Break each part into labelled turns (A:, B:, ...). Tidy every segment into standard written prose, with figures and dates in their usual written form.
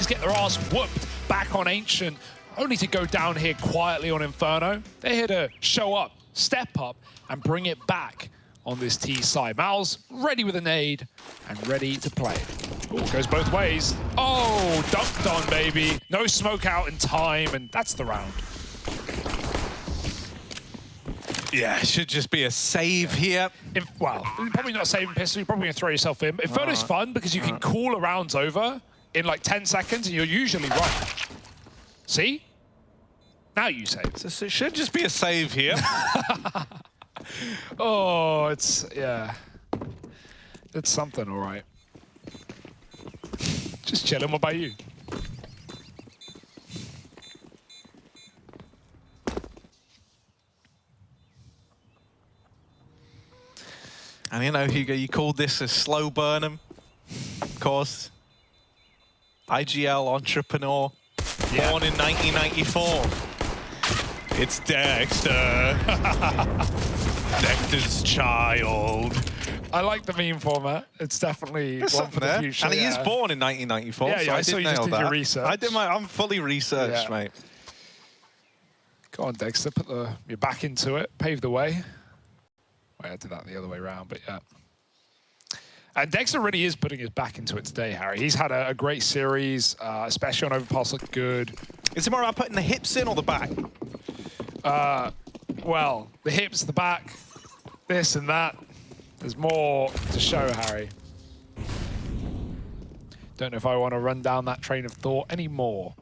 A: FaZe get their ass whooped back on Ancient, only to go down here quietly on Inferno. They're here to show up, step up, and bring it back on this T side. Mal's ready with a nade and ready to play. Ooh, goes both ways. Oh, dunked on, baby. No smoke out in time, and that's the round.
B: Yeah, it should just be a save here.
A: Well, probably not saving pistol. You're probably going to throw yourself in. Inferno's fun because you can call a rounds over in like 10 seconds, and you're usually right. See? Now you save.
B: So it should just be a save here.
A: Oh, yeah. It's something, all right. Just chilling. What about you?
B: And you know, Hugo, you called this a slow burn, of course. IGL entrepreneur, born in 1994. It's Dexter. Dexter's child.
A: I like the meme format. It's definitely one for the future.
B: And he is born in 1994.
A: Yeah,
B: so
A: I saw you just did your research.
B: I'm fully researched, mate.
A: Go on, Dexter, put your back into it, pave the way. Wait, I did that the other way around, but yeah. And Dexter really is putting his back into it today, Harry. He's had a great series, especially on Overpass, looked good.
B: Is it more about putting the hips in or the back?
A: Well, the hips, the back, this and that. There's more to show, Harry. Don't know if I want to run down that train of thought anymore.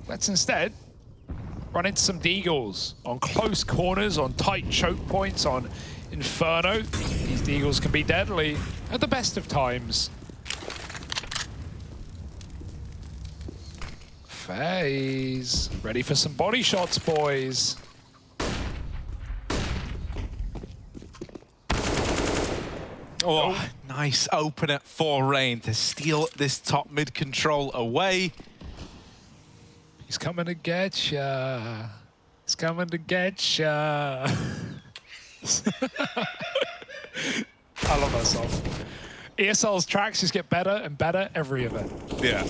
A: Let's instead run into some deagles on close corners, on tight choke points, on Inferno. These deagles can be deadly at the best of times. FaZe, ready for some body shots, boys.
B: Oh, nice opener for Rain to steal this top mid control away.
A: He's coming to get ya. He's coming to get ya. I love that song. ESL's tracks just get better and better every event.
B: Yeah.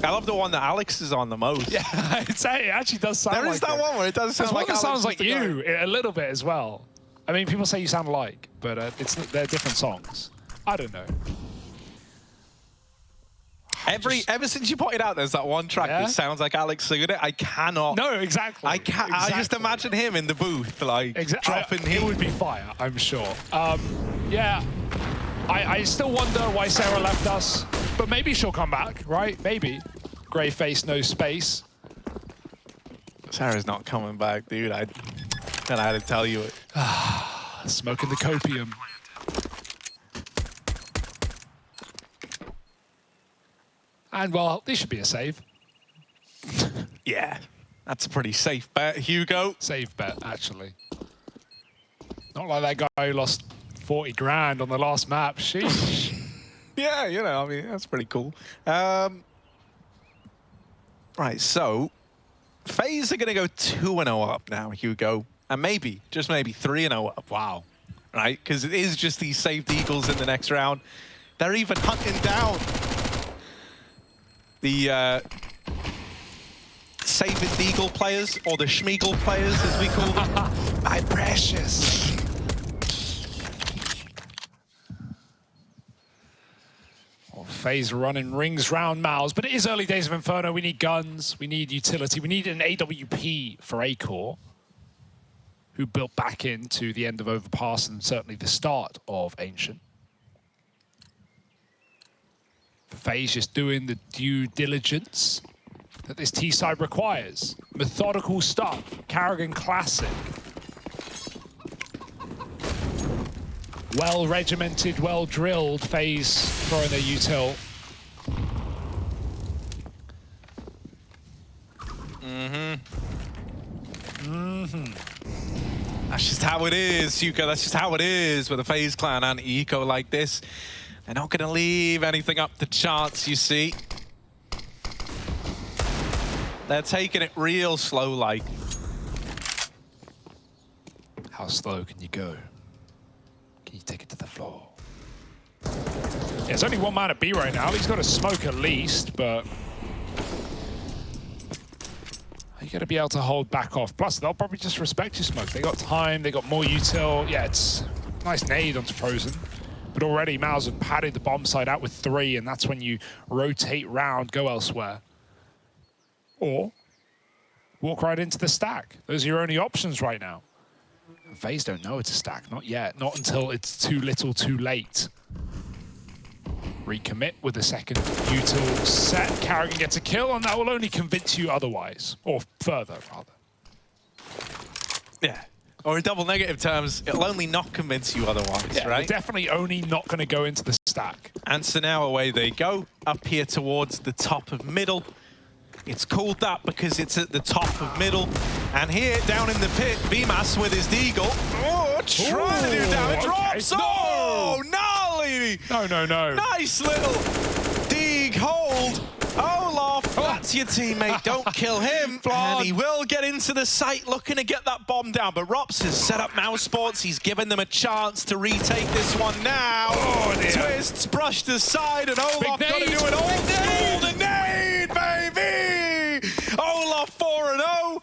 B: I love the one that Alex is on the most.
A: Yeah, it actually does sound like
B: There is that one where it does sound like Alex.
A: It sounds like you a little bit as well. I mean, people say you sound alike, but they're different songs. I don't know.
B: Ever since you pointed out there's that one track that sounds like Alex singing it, I cannot.
A: No, exactly.
B: I can't. I just imagine him in the booth, like dropping
A: It would be fire, I'm sure. Yeah, I still wonder why Sarah left us, but maybe she'll come back, right? Maybe. Grey face, no space.
B: Sarah's not coming back, dude. I don't know how to tell you it.
A: Smoking the copium. And, well, this should be a save.
B: Yeah, that's a pretty safe bet, Hugo.
A: Safe bet, actually. Not like that guy who lost 40 grand on the last map. Sheesh.
B: Yeah, you know, I mean, that's pretty cool. Right, so FaZe are going to go 2-0 up now, Hugo. And maybe, just maybe, 3-0 up.
A: Wow.
B: Right? Because it is just these saved Eagles in the next round. They're even hunting down the saved Eagle players, or the Schmeagle players, as we call them.
A: My precious. Well, FaZe running rings round Mouse, but it is early days of Inferno. We need guns, we need utility, we need an AWP for acoR, who built back into the end of Overpass and certainly the start of Ancient. FaZe just doing the due diligence that this T-side requires. Methodical stuff, Carrigan classic. Well regimented, well drilled. FaZe throwing their util.
B: That's just how it is, Hugo. That's just how it is with a FaZe clan and eco like this. They're not going to leave anything up to chance, you see. They're taking it real slow, like.
A: How slow can you go? Can you take it to the floor? Yeah, there's only one man at B right now. He's got to smoke at least, but You got to be able to hold back off. Plus, they'll probably just respect your smoke. They got time, they got more util. Yeah, it's a nice nade onto Frozen. But already, Mouse have padded the bomb side out with 3, and that's when you rotate round, go elsewhere. Or walk right into the stack. Those are your only options right now. And FaZe don't know it's a stack, not yet. Not until it's too little, too late. Recommit with a second util set. karrigan gets a kill, and that will only convince you otherwise. Or further, rather.
B: Yeah. Or in double negative terms, it'll only not convince you otherwise,
A: yeah,
B: right?
A: Definitely only not going to go into the stack.
B: And so now away they go, up here towards the top of middle. It's called that because it's at the top of middle. And here, down in the pit, bmas with his deagle. Oh, trying to do damage.
A: Okay.
B: ropz! Oh, gnarly!
A: No.
B: Nice little deeg hold. olofmeister, that's your teammate. Don't kill him. And he will get into the site looking to get that bomb down. But ropz has set up mousesports. He's given them a chance to retake this one now.
A: Oh, dear.
B: Twistzz brushed aside, and olofmeister got to do it old school. The nade, baby! olofmeister 4-0.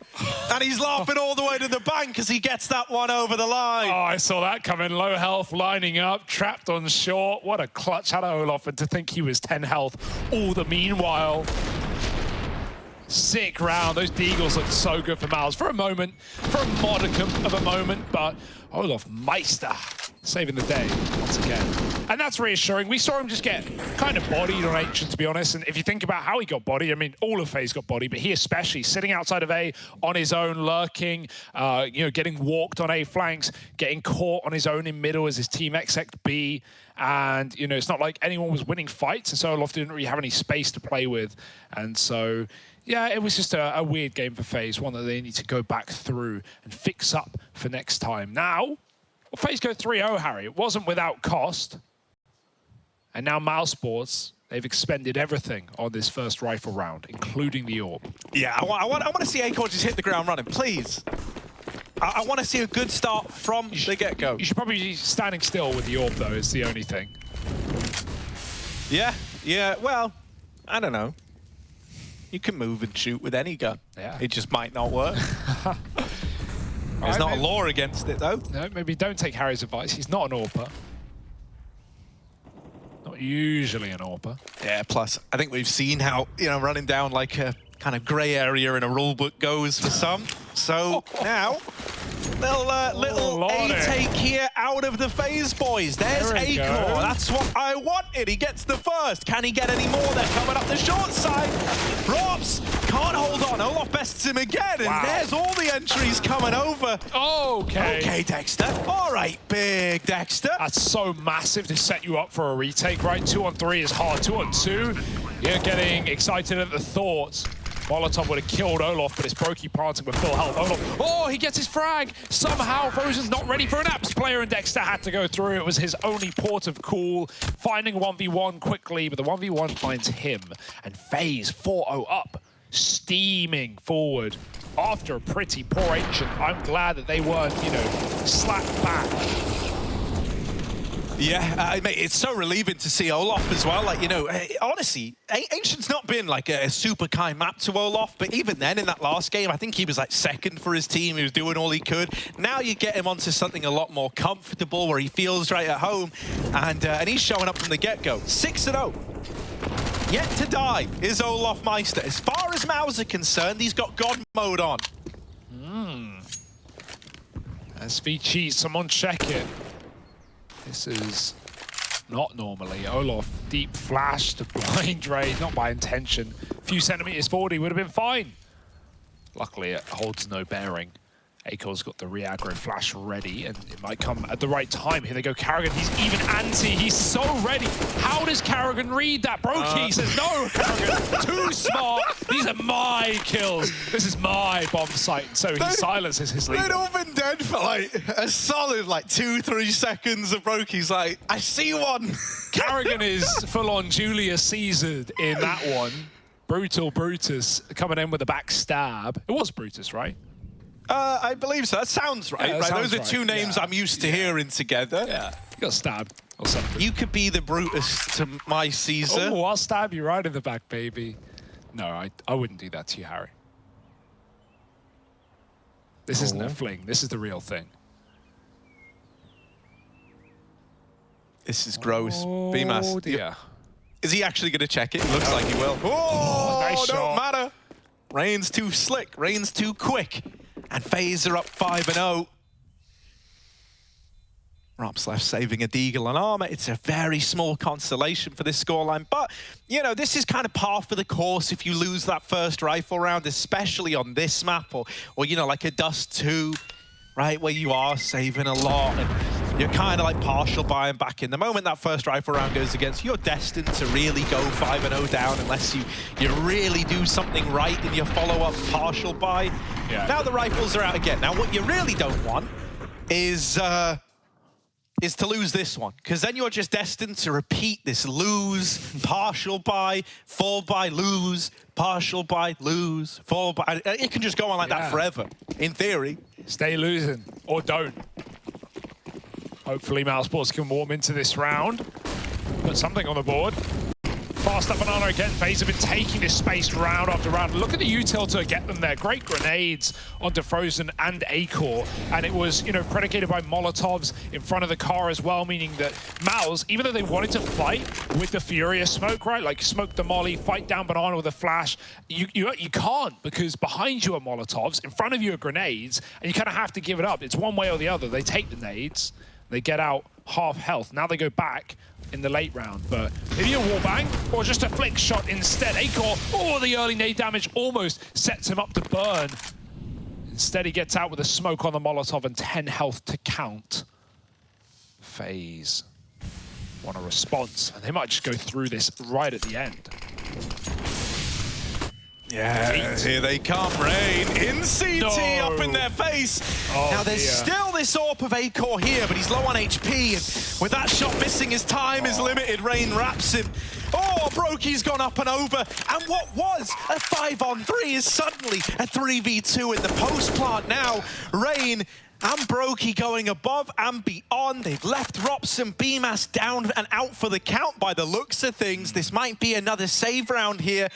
B: And he's laughing all the way to the bank as he gets that one over the line.
A: Oh, I saw that coming. Low health, lining up, trapped on short. What a clutch out of olofmeister, and to think he was 10 health all the meanwhile. Sick round. Those deagles look so good for Miles for a moment, for a modicum of a moment, but olofmeister saving the day once again. And that's reassuring. We saw him just get kind of bodied on Ancient, to be honest. And if you think about how he got bodied, I mean, all of FaZe got bodied, but he especially sitting outside of A on his own, lurking, getting walked on A flanks, getting caught on his own in middle as his team exec'd B. And, it's not like anyone was winning fights, and so olofmeister didn't really have any space to play with. And so, yeah, it was just a weird game for FaZe, one that they need to go back through and fix up for next time. Now, FaZe go 3-0, Harry. It wasn't without cost. And now mousesports, they've expended everything on this first rifle round, including the orb.
B: Yeah, I want to see acoR just hit the ground running, please. I want to see a good start from the get-go.
A: You should probably be standing still with the orb, though, is the only thing.
B: Yeah, well, I don't know. You can move and shoot with any gun.
A: Yeah.
B: It just might not work. There's not a law against it, though.
A: No, maybe don't take Harry's advice. He's not an AWPer. Not usually an AWPer.
B: Yeah, plus, I think we've seen how, running down like a kind of grey area in a rulebook goes for some. So now, little A-take here out of the FaZe boys. There's acoR. That's what I wanted. He gets the first. Can he get any more? They're coming up the short side. ropz can't hold on. olofmeister bests him again. And there's all the entries coming over.
A: Okay.
B: Okay, Dexter. All right, big Dexter.
A: That's so massive to set you up for a retake, right? 2-on-3 is hard. 2-on-2, you're getting excited at the thought. Molotov would have killed olofmeister, but it's broky planting with full health. olofmeister, he gets his frag. Somehow, Frozen's not ready for an apps player, and Dexter had to go through. It was his only port of call, finding a 1v1 quickly, but the 1v1 finds him. And FaZe 4-0 up, steaming forward. After a pretty poor Ancient, I'm glad that they weren't, slapped back.
B: Yeah, mate, it's so relieving to see olofmeister as well. Like, honestly, Ancient's not been like a super kind map to olofmeister, but even then in that last game, I think he was like second for his team. He was doing all he could. Now you get him onto something a lot more comfortable where he feels right at home, and he's showing up from the get-go. 6-0. Yet to die is olofmeister. As far as Mouse are concerned, he's got God mode on.
A: SV cheat, someone check it. This is not normally. olofmeister, deep flash to blind raid, not by intention. A few centimeters forward, he would have been fine. Luckily, it holds no bearing. acoR's got the re-aggro flash ready, and it might come at the right time. Here they go, karrigan. He's even anti. He's so ready. How does karrigan read that? broky says, no, karrigan, too smart. These are my kills. This is my bomb site. So he silences his lead.
B: They'd all been dead for like a solid 2-3 seconds. Of broky's like, I see one.
A: karrigan is full-on Julius Caesared in that one. Brutal Brutus coming in with a backstab. It was Brutus, right?
B: I believe so. That sounds right.
A: Yeah, that sounds
B: Those are two names I'm used to hearing together.
A: Yeah, you got stabbed or something.
B: You could be the Brutus to my Caesar.
A: Oh, I'll stab you right in the back, baby. No, I wouldn't do that to you, Harry. This isn't a fling. This is the real thing.
B: This is gross.
A: Oh,
B: BMAS.
A: dear.
B: Is he actually going to check it? It looks like he will. Oh,
A: nice
B: don't
A: shot.
B: matter. Rain's too slick. Rain's too quick. And FaZe are up 5-0. ropz left saving a deagle and armor. It's a very small consolation for this scoreline. But, you know, this is kind of par for the course if you lose that first rifle round, especially on this map or you know, like a Dust 2, right, where you are saving a lot. And you're kind of like partial buying back in. The moment that first rifle round goes against you, you're destined to really go 5-0 down unless you really do something right in your follow-up partial buy.
A: Yeah.
B: Now the rifles are out again. Now what you really don't want is to lose this one, because then you're just destined to repeat this lose, partial buy, full buy, lose, partial buy, lose, full buy. It can just go on like that forever, in theory.
A: Stay losing, or don't. Hopefully mousesports can warm into this round. Put something on the board. Fast up banana again. FaZe have been taking this space round after round. Look at the util to get them there. Great grenades onto Frozen and acoR. And it was, you know, predicated by Molotovs in front of the car as well, meaning that Mouse, even though they wanted to fight with the Furious smoke, right? Like smoke the molly, fight down banana with a flash. You can't, because behind you are Molotovs, in front of you are grenades, and you kind of have to give it up. It's one way or the other. They take the nades, they get out half health. Now they go back in the late round, but maybe a wallbang or just a flick shot instead. acoR, oh, the early nade damage almost sets him up to burn. Instead, he gets out with a smoke on the Molotov and 10 health to count. FaZe want a response, and they might just go through this right at the end.
B: Yeah, here they come, Rain in CT up in their face.
A: Oh,
B: now there's still this AWP of acoR here, but he's low on HP, and with that shot missing, his time is limited. Rain wraps him. Oh, broky's gone up and over, and what was a 5-on-3 is suddenly a 3v2 in the post plant now. Rain and broky going above and beyond. They've left ropz and BMAS down and out for the count by the looks of things. This might be another save round here.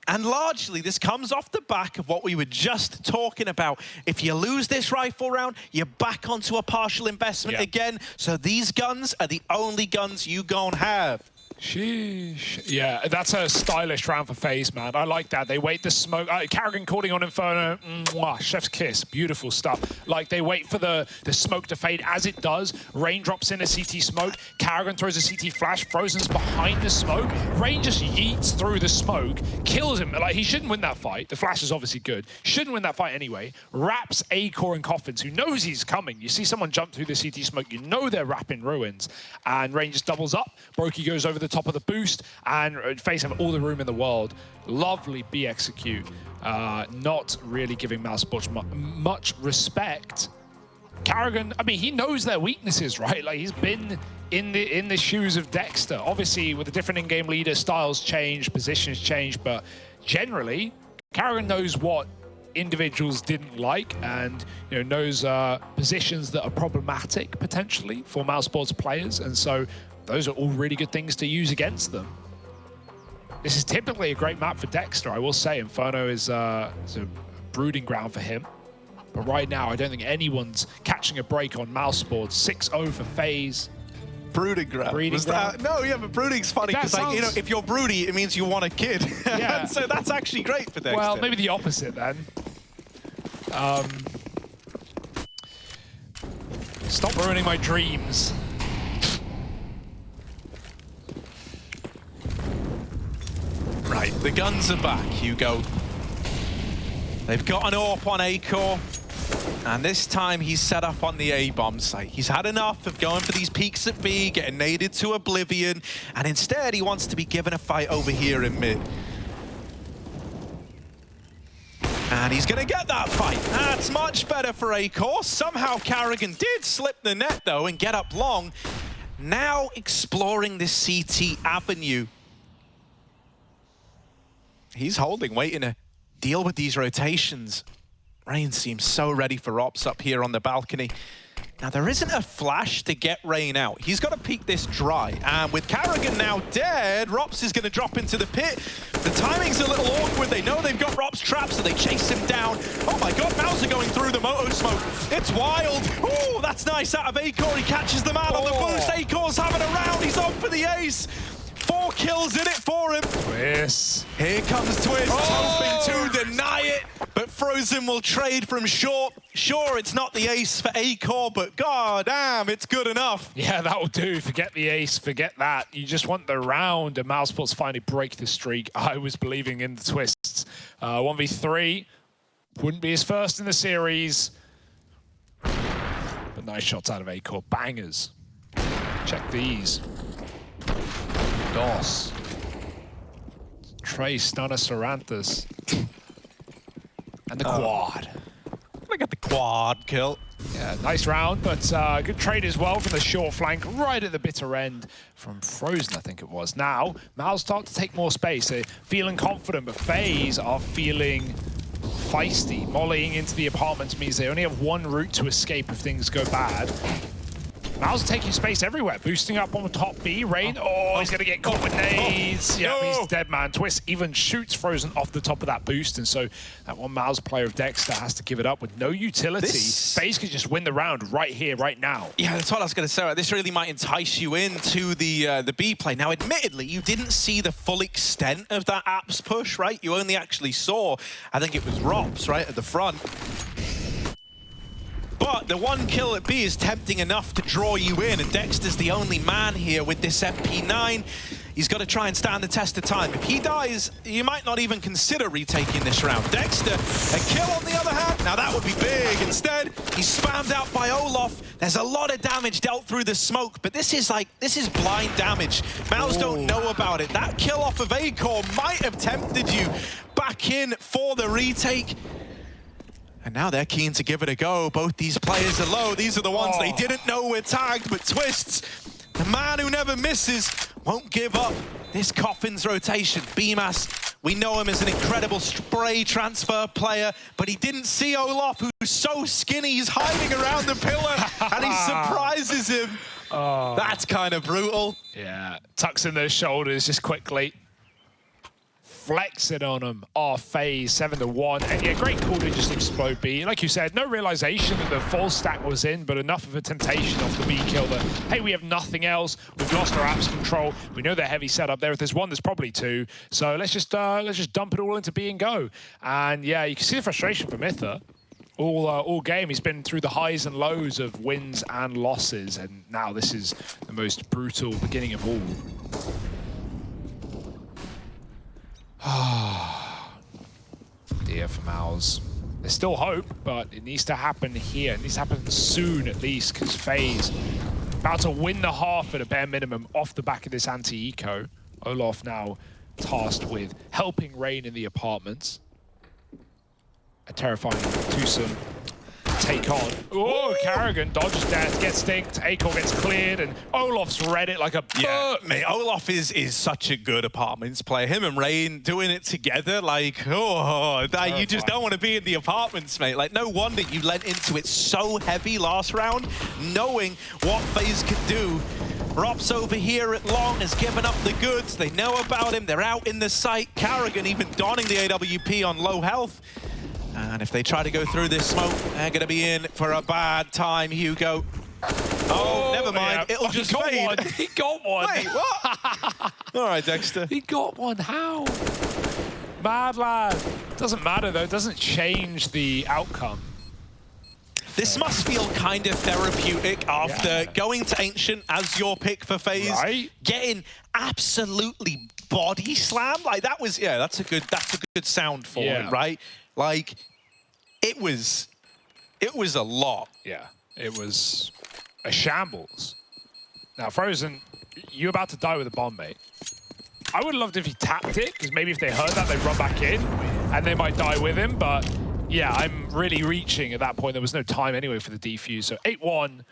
B: And largely, this comes off the back of what we were just talking about. If you lose this rifle round, you're back onto a partial investment again. So these guns are the only guns you gon' have.
A: Sheesh. Yeah, that's a stylish round for FaZe, man. I like that. They wait the smoke. karrigan calling on Inferno. Mwah, chef's kiss. Beautiful stuff. Like, they wait for the smoke to fade as it does. Rain drops in a CT smoke. karrigan throws a CT flash. Frozen's behind the smoke. Rain just yeets through the smoke. Kills him. Like, he shouldn't win that fight. The flash is obviously good. Shouldn't win that fight anyway. Wraps acoR and Coffins, who knows he's coming. You see someone jump through the CT smoke, you know they're wrapping ruins. And Rain just doubles up. broky goes over the top of the boost, and FaZe have all the room in the world. Lovely B execute. Not really giving mousesports much respect. karrigan, I mean, he knows their weaknesses, right? Like, he's been in the shoes of Dexter. Obviously, with a different in-game leader, styles change, positions change, but generally, karrigan knows what individuals didn't like, and knows positions that are problematic potentially for mousesports players, and so those are all really good things to use against them. This is typically a great map for Dexter, I will say. Inferno is a brooding ground for him. But right now, I don't think anyone's catching a break on mousesports. 6-0 for FaZe.
B: Brooding ground. No, yeah, but brooding's funny because, like, if you're broody, it means you want a kid. Yeah. So that's actually great for Dexter.
A: Well, maybe the opposite then. Stop ruining my dreams.
B: Right, the guns are back, Hugo. They've got an AWP on acoR, and this time he's set up on the A-bomb site. He's had enough of going for these peeks at B, getting naded to oblivion, and instead he wants to be given a fight over here in mid. And he's going to get that fight. That's much better for acoR. Somehow karrigan did slip the net, though, and get up long. Now exploring this CT avenue. He's holding, waiting to deal with these rotations. Rain seems so ready for ropz up here on the balcony. Now, there isn't a flash to get Rain out. He's got to peek this dry. And with karrigan now dead, ropz is going to drop into the pit. The timing's a little awkward. They know they've got ropz trapped, so they chase him down. Oh my god, mouse are going through the moto smoke. It's wild. Oh, that's nice out of acoR. He catches the man on the boost. acoR's having a round. He's on for the ace. 4 kills in it for him.
A: Twistzz.
B: Here comes Twistzz, hoping to deny it, but Frozen will trade from short. Sure, it's not the ace for acoR, but god damn, it's good enough.
A: Yeah, that'll do. Forget the ace, forget that. You just want the round, and mousesports finally break the streak. I was believing in the Twistzz. 1v3, wouldn't be his first in the series. But nice shots out of acoR, bangers. Check these. Dos. Trey, Stunner, Saranthus. And the quad.
B: Look at the quad kill.
A: Yeah, nice round, but good trade as well from the short flank, right at the bitter end from Frozen, I think it was. Now, Mouse start to take more space. They're feeling confident, but FaZe are feeling feisty. Mollying into the apartments means they only have one route to escape if things go bad. Mouse taking space everywhere, boosting up on the top B. Rain, he's going to get caught with nades. Yeah, he's dead, man. Twistzz even shoots Frozen off the top of that boost, and so that one Mouse player of Dexter has to give it up with no utility. FaZe could just win the round right here, right now.
B: Yeah, that's what I was going to say. This really might entice you into the B play. Now, admittedly, you didn't see the full extent of that apps push, right? You only actually saw, I think it was ropz, right, at the front. But the one kill at B is tempting enough to draw you in, and Dexter's the only man here with this MP9. He's got to try and stand the test of time. If he dies, you might not even consider retaking this round. Dexter, a kill on the other hand. Now that would be big. Instead, he's spammed out by Olof. There's a lot of damage dealt through the smoke, but this is blind damage. Mouse don't know about it. That kill off of acoR might have tempted you back in for the retake. And now they're keen to give it a go. Both these players are low. These are the ones they didn't know were tagged, but Twistzz, the man who never misses, won't give up this Coffin's rotation. BMAS, we know him as an incredible spray transfer player, but he didn't see Olof, who's so skinny, he's hiding around the pillar, and he surprises him. That's kind of brutal.
A: Yeah, tucks in those shoulders just quickly. Flex it on him. FaZe 7-1. And yeah, great call to just explode B. Like you said, no realization that the full stack was in, but enough of a temptation off the B kill that, hey, we have nothing else. We've lost our apps control. We know they're heavy setup there. If there's one, there's probably two. So let's just dump it all into B and go. And yeah, you can see the frustration from Mytha. All game, he's been through the highs and lows of wins and losses, and now this is the most brutal beginning of all. Dear for Mouse. There's still hope, but it needs to happen here. It needs to happen soon, at least, because FaZe about to win the half at a bare minimum off the back of this anti-eco. Olof now tasked with helping Rain in the apartments. A terrifying twosome take on. Oh, karrigan dodges death, gets stinked, acoR gets cleared, and Olof's read it like a book.
B: Yeah, mate, Olof is such a good apartments player. Him and Rain doing it together, like, you just don't want to be in the apartments, mate. Like, no wonder you lent into it so heavy last round, knowing what FaZe could do. ropz over here at long has given up the goods. They know about him. They're out in the sight. karrigan even donning the AWP on low health. And if they try to go through this smoke, they're going to be in for a bad time, Hugo. Oh, never mind. Yeah. It'll just fade.
A: One. He got one.
B: Wait, what? All right, Dexter.
A: He got one. How? Mad lad. Doesn't matter, though. It doesn't change the outcome.
B: This must feel kind of therapeutic after going to Ancient as your pick for FaZe.
A: Right?
B: Getting absolutely body slammed. Like, that was, that's a good sound for it, right? Like, it was a lot.
A: Yeah, it was a shambles. Now, Frozen, you're about to die with a bomb, mate. I would have loved if he tapped it, because maybe if they heard that, they'd run back in, and they might die with him, but yeah, I'm really reaching at that point. There was no time anyway for the defuse, so 8-1.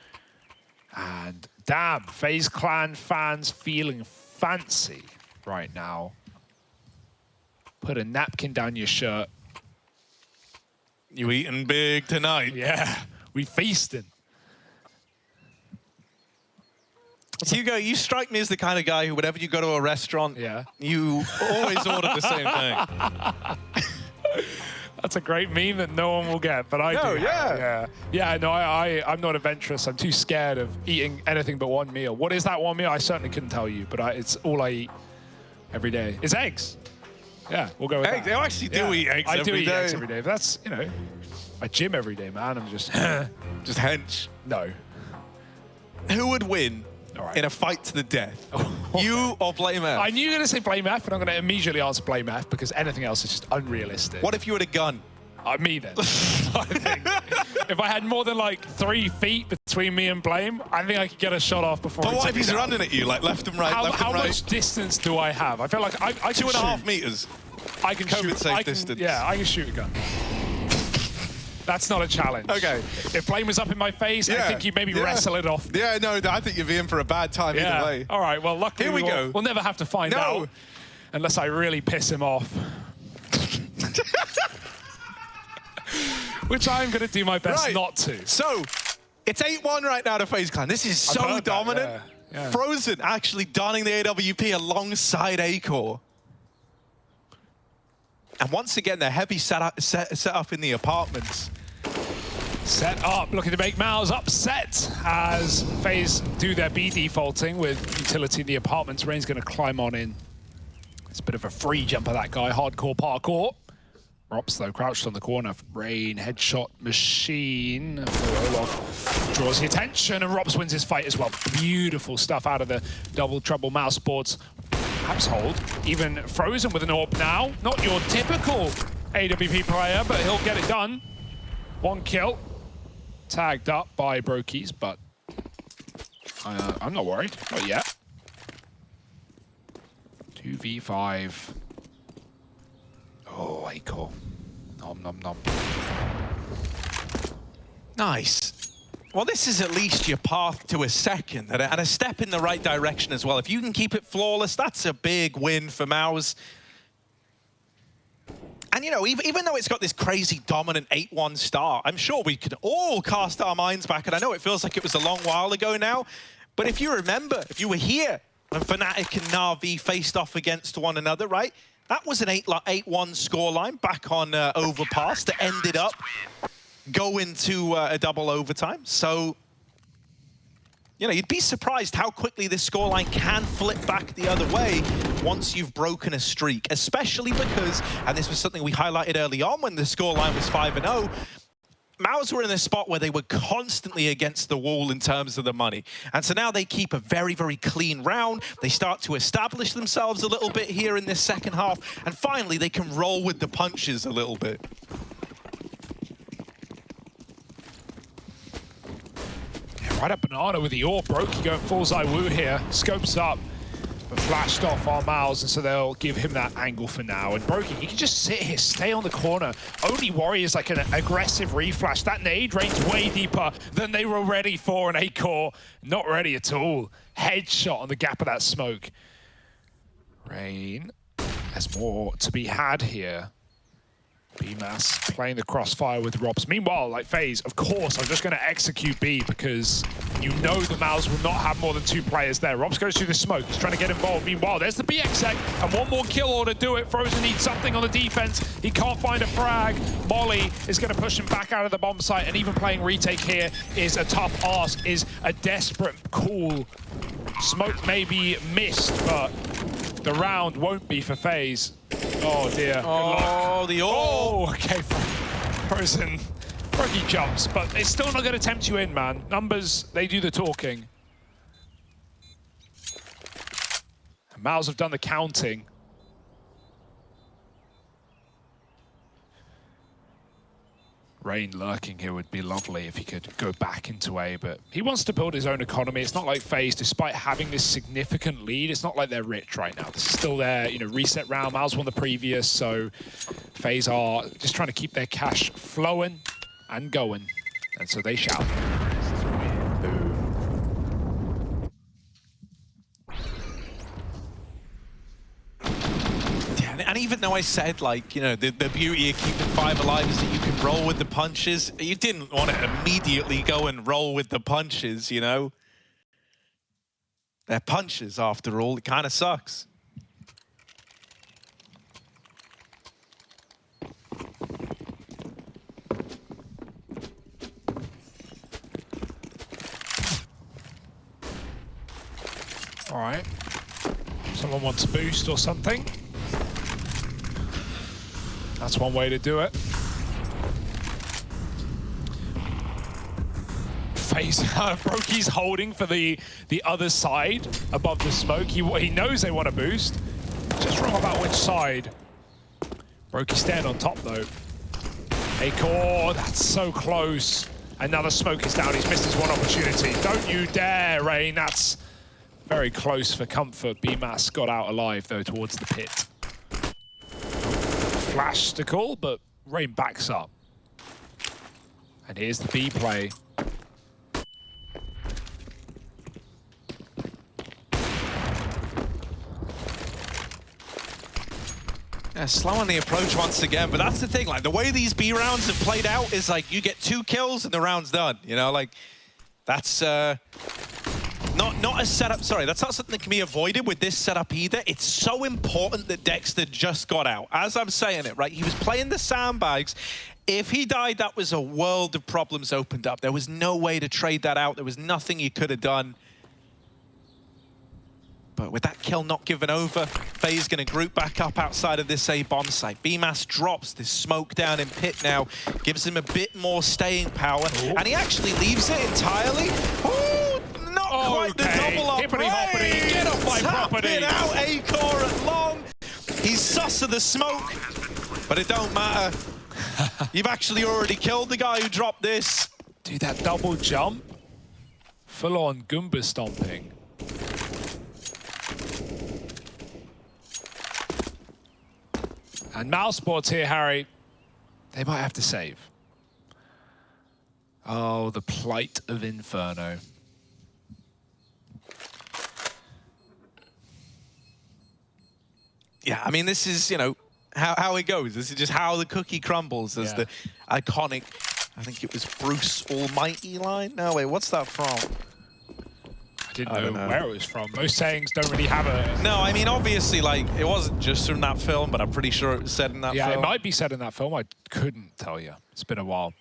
A: And damn, FaZe Clan fans feeling fancy right now. Put a napkin down your shirt.
B: You eating big tonight.
A: Yeah, we feasting.
B: Hugo, you strike me as the kind of guy who, whenever you go to a restaurant,
A: Yeah.
B: you always order the same thing.
A: That's a great meme that no one will get, but I do. Yeah, no, I'm not adventurous. I'm too scared of eating anything but one meal. What is that one meal? I certainly couldn't tell you, but it's all I eat every day. It's eggs. Yeah, we'll go with
B: eggs.
A: that.
B: I actually do eat eggs every day.
A: I do eat eggs every day. But that's, you know, I gym every day, man. I'm just...
B: just hench.
A: No.
B: Who would win
A: right.
B: in a fight to the death? You or Blame F?
A: I knew you were going to say Blame F, and I'm going to immediately answer Blame F because anything else is just unrealistic.
B: What if you had a gun?
A: Me then. I think if I had more than like 3 feet between me and Blame, I think I could get a shot off before.
B: But what if he's running at you, like left and right, left and right?
A: How much distance do I have? I feel like I can
B: 2.5 meters.
A: I can shoot.
B: COVID-safe distance.
A: Yeah, I can shoot a gun. That's not a challenge.
B: Okay.
A: If Blame was up in my face, I think he'd maybe wrestle it off.
B: Yeah, no, I think you'd be in for a bad time either way.
A: All right, well, luckily
B: Here we go.
A: We'll never have to find out unless I really piss him off. Which I'm going to do my best not to.
B: So, it's 8-1 right now to FaZe Clan. This is so dominant.
A: Yeah.
B: Frozen actually donning the AWP alongside acoR. And once again, they're heavy set up in the apartments.
A: Set up, looking to make mouz upset as FaZe do their B defaulting with utility in the apartments. Rain's going to climb on in. It's a bit of a free jumper, that guy. Hardcore parkour. ropz, though, crouched on the corner. Rain, headshot machine for olofmeister. Draws the attention, and ropz wins his fight as well. Beautiful stuff out of the double trouble mousesports. Perhaps hold. Even Frozen with an AWP now. Not your typical AWP player, but he'll get it done. 1 kill. Tagged up by brokies, but I'm not worried. Not yet. 2v5. Oh, acoR. Nom, nom, nom.
B: Nice. Well, this is at least your path to a second and a step in the right direction as well. If you can keep it flawless, that's a big win for mouz. And, you know, even though it's got this crazy dominant 8-1 start, I'm sure we could all cast our minds back. And I know it feels like it was a long while ago now. But if you remember, if you were here when Fnatic and Na'Vi faced off against one another, right? That was an 8-1 scoreline back on Overpass that ended up going to a double overtime. So, you know, you'd be surprised how quickly this scoreline can flip back the other way once you've broken a streak, especially because, and this was something we highlighted early on when the scoreline was 5-0, mouz were in a spot where they were constantly against the wall in terms of the money. And so now they keep a very, very clean round. They start to establish themselves a little bit here in this second half. And finally, they can roll with the punches a little bit.
A: Right up banana with the AWP. broky going full Zywoo here. Scopes up, but flashed off our mouz, and so they'll give him that angle for now. And broky, he can just sit here, stay on the corner. Only worry is like an aggressive reflash. That nade range way deeper than they were ready for, and acoR not ready at all. Headshot on the gap of that smoke. Rain has more to be had here. bmass playing the crossfire with ropz. Meanwhile, like FaZe, of course, I'm just going to execute B because you know the mouz will not have more than 2 players there. ropz goes through the smoke. He's trying to get involved. Meanwhile, there's the B exec and 1 more kill order to do it. Frozen needs something on the defense. He can't find a frag. Molly is going to push him back out of the bomb site, and even playing retake here is a tough ask, is a desperate call. Smoke may be missed, but the round won't be for FaZe. Oh dear.
B: Oh, the AWP.
A: Oh, okay. Frozen. broky jumps, but it's still not going to tempt you in, man. Numbers, they do the talking. And mouz have done the counting. Rain lurking here would be lovely if he could go back into A, but he wants to build his own economy. It's not like FaZe, despite having this significant lead, it's not like they're rich right now. This is still their, you know, reset round. mouz won the previous, so FaZe are just trying to keep their cash flowing and going. And so they shout.
B: And even though I said, like, you know, the beauty of keeping 5 alive is that you can roll with the punches, you didn't want to immediately go and roll with the punches, you know? They're punches, after all. It kind of sucks.
A: All right. Someone wants a boost or something. That's one way to do it. FaZe, broky's holding for the other side above the smoke. He knows they want a boost. Just wrong about which side. broky stand on top though. acoR, that's so close. And now the smoke is down. He's missed his one opportunity. Don't you dare, Rain. That's very close for comfort. bmas got out alive though towards the pit. Flash to call, but Rain backs up. And here's the B play.
B: Yeah, slow on the approach once again, but that's the thing. Like the way these B rounds have played out is like you get 2 kills and the round's done. You know, like that's not a setup. Sorry, that's not something that can be avoided with this setup either. It's so important that Dexter just got out. As I'm saying it, right? He was playing the sandbags. If he died, that was a world of problems opened up. There was no way to trade that out. There was nothing he could have done. But with that kill not given over, FaZe going to group back up outside of this A bomb site. bmas drops this smoke down in pit now, gives him a bit more staying power, and he actually leaves it entirely. Ooh, not quite the double up.
A: Hippity hoppity, get off my property.
B: Out acoR at long. He's sus of the smoke, but it don't matter. You've actually already killed the guy who dropped this.
A: Dude, that double jump, full on Goomba stomping. And mousesports here, Harry, they might have to save. Oh, the plight of Inferno.
B: Yeah, I mean, this is, you know, how it goes. This is just how the cookie crumbles. There's the iconic, I think it was Bruce Almighty line. No, wait, what's that from?
A: I didn't know where it was from. Most sayings don't really have a...
B: No, I mean, obviously, like, it wasn't just from that film, but I'm pretty sure it was said in that film.
A: Yeah, it might be said in that film. I couldn't tell you. It's been a while.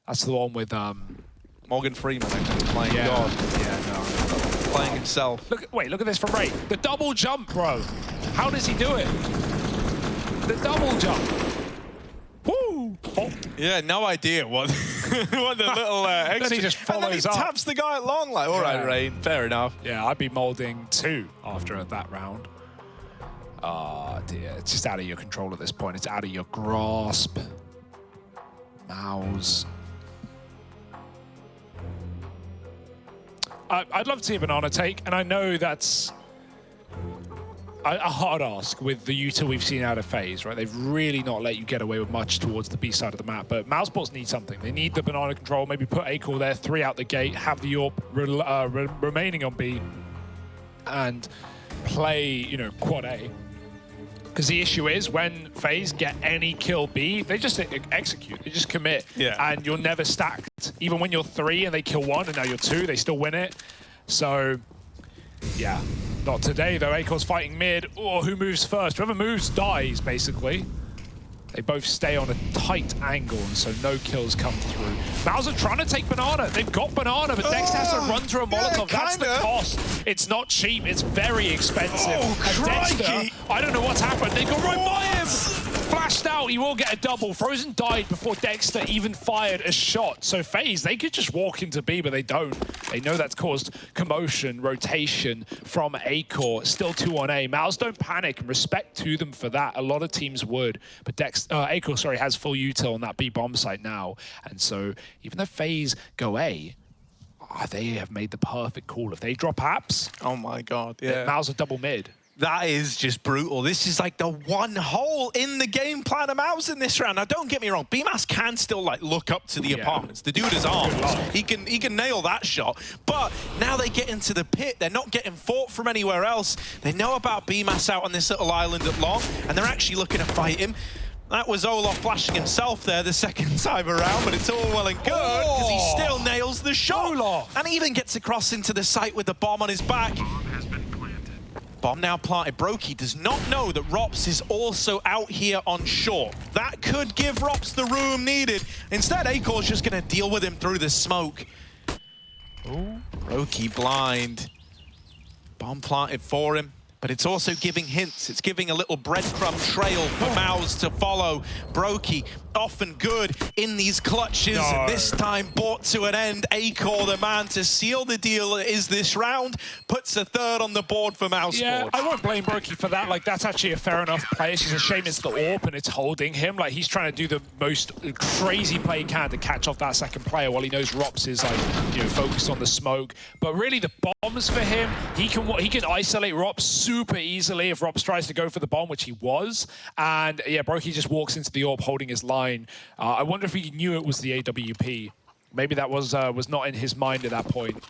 A: That's the one with...
B: Morgan Freeman, actually, playing God.
A: Yeah, no.
B: Playing himself.
A: Look at this from Ray. The double jump, bro. How does he do it? The double jump. Woo! Oh.
B: Yeah, no idea what, what the little extra...
A: Then he just follows
B: and then he
A: up.
B: taps the guy along, like, all right, Rain, fair enough.
A: Yeah, I'd be molding 2 after that round. Ah, dear. It's just out of your control at this point. It's out of your grasp. Mouse. I'd love to see a banana take, and I know that's a hard ask with the util we've seen out of FaZe, right? They've really not let you get away with much towards the B side of the map, but mousesports need something. They need the banana control, maybe put acoR there, 3 out the gate, have the AWP remaining on B, and play, you know, quad A. Because the issue is when FaZe get any kill B, they just execute, they just commit, and you're never stacked. Even when you're 3 and they kill 1 and now you're 2, they still win it. So, yeah. Not today, though. acoR's fighting mid. Oh, who moves first? Whoever moves dies, basically. They both stay on a tight angle, and so no kills come through. Mouse are trying to take banana. They've got banana, but Dexter has to run through a Molotov. That's the cost. It's not cheap. It's very expensive. And Dexter, I don't know what's happened. They got right by him. Flashed out. He will get a double. Frozen died before Dexter even fired a shot. So FaZe, they could just walk into B, but they don't. They know that's caused commotion, rotation from acoR. Still 2 on A. Mouse don't panic, and respect to them for that. A lot of teams would, but acoR, sorry, has full util on that B bomb site now. And so even though FaZe go A, they have made the perfect call. If they drop apps,
B: oh my God, yeah.
A: Mouse are double mid.
B: That is just brutal. This is like the one hole in the game plan of Mouse in this round. Now, don't get me wrong. bmas can still like look up to the apartments. The dude is armed. He can nail that shot. But now they get into the pit. They're not getting fought from anywhere else. They know about bmas out on this little island at long, and they're actually looking to fight him. That was olofmeister flashing himself there the second time around, but it's all well and good because he still nails the shot. And even gets across into the site with the bomb on his back. Bomb now planted. broky does not know that ropz is also out here on short. That could give ropz the room needed. Instead, acoR's just going to deal with him through the smoke. Ooh. broky blind. Bomb planted for him, but it's also giving hints. It's giving a little breadcrumb trail for mouse to follow. broky, often good in these clutches, and this time brought to an end. acoR, the man to seal the deal, is this round. Puts a third on the board for mousesports.
A: Yeah, I won't blame broky for that. Like, that's actually a fair enough play. It's just a shame it's the AWP and it's holding him. Like, he's trying to do the most crazy play he can to catch off that second player while he knows ropz is, like, you know, focused on the smoke. But really, the bombs for him, he can isolate ropz super easily if ropz tries to go for the bomb, which he was. And yeah, broky just walks into the AWP holding his line. I wonder if he knew it was the AWP. Maybe that was not in his mind at that point.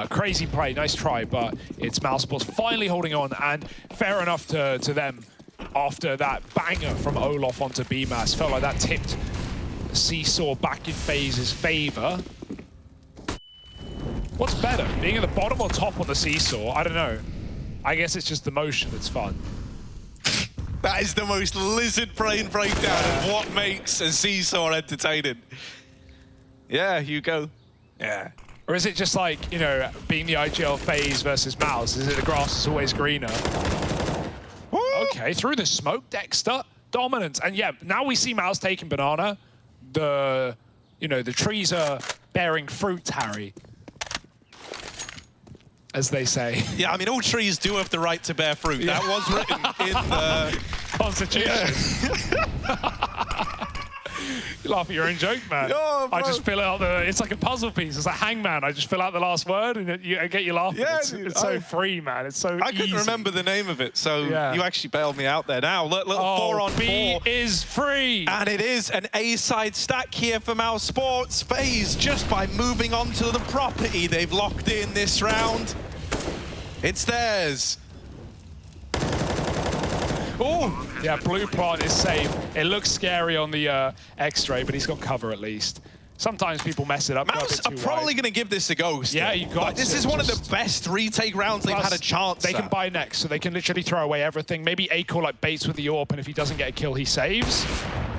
A: Crazy play, nice try, but it's mousesports finally holding on, and fair enough to them after that banger from olof onto bmas. Felt like that tipped the seesaw back in FaZe's favor. What's better, being at the bottom or top on the seesaw? I don't know. I guess it's just the motion that's fun.
B: That is the most lizard brain breakdown of what makes a seesaw entertaining. Yeah, you go. Yeah.
A: Or is it just like, you know, being the IGL FaZe versus mouse? Is it the grass is always greener? Woo! Okay, through the smoke, Dexter, dominance. And yeah, now we see mouse taking banana. The trees are bearing fruit, Harry. As they say.
B: Yeah, I mean, all trees do have the right to bear fruit. Yeah. That was written in the
A: Constitution. Yeah. You laugh at your own joke, man.
B: Oh,
A: I just fill out it's like a puzzle piece. It's like Hangman. I just fill out the last word and I get you laughing.
B: Yeah,
A: it's so free, man. It's so
B: I couldn't remember the name of it, so you actually bailed me out there. Now, little 4-on-4.
A: B is free.
B: And it is an A-side stack here for mousesports. FaZe, just by moving on to the property, they've locked in this round. It's theirs.
A: Oh, yeah, blue plant is safe. It looks scary on the X-ray, but he's got cover at least. Sometimes people mess it up.
B: Mouse are probably going to give this a go still.
A: Yeah, you got
B: like, this is one of the best retake rounds they've had a chance
A: They can buy next, so they can literally throw away everything. Maybe acoR like baits with the AWP, and if he doesn't get a kill, he saves.